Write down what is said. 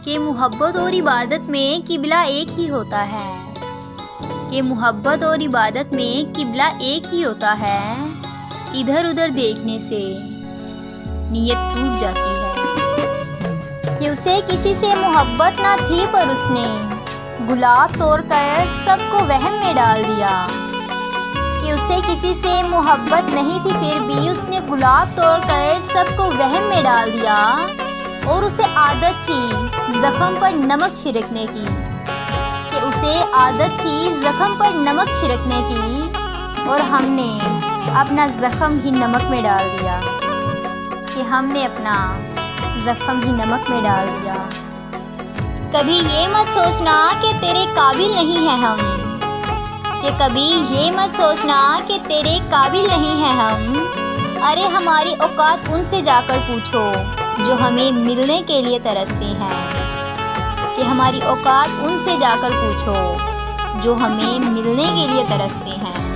कि मोहब्बत और इबादत में किबला एक ही होता है, कि मोहब्बत और इबादत में किबला एक ही होता है। इधर उधर देखने से नीयत टूट जाती है। कि उसे किसी से मोहब्बत ना थी पर उसने गुलाब तोड़कर सबको वहम में डाल दिया। कि उसे किसी से मोहब्बत नहीं थी फिर भी उसने गुलाब तोड़कर सबको वहम में डाल दिया। और उसे आदत थी ज़ख्म पर नमक छिड़कने की, कि उसे आदत थी ज़ख्म पर नमक छिड़कने की, और हमने अपना ज़ख्म ही नमक में डाल दिया। कि हमने अपना ज़ख्म ही नमक में डाल दिया। कभी ये मत सोचना कि तेरे काबिल नहीं हैं हम, कि कभी ये मत सोचना कि तेरे काबिल नहीं हैं हम। अरे हमारी औकात उनसे जाकर पूछो जो हमें मिलने के लिए तरसते हैं। कि हमारी औकात उनसे जाकर पूछो जो हमें मिलने के लिए तरसते हैं।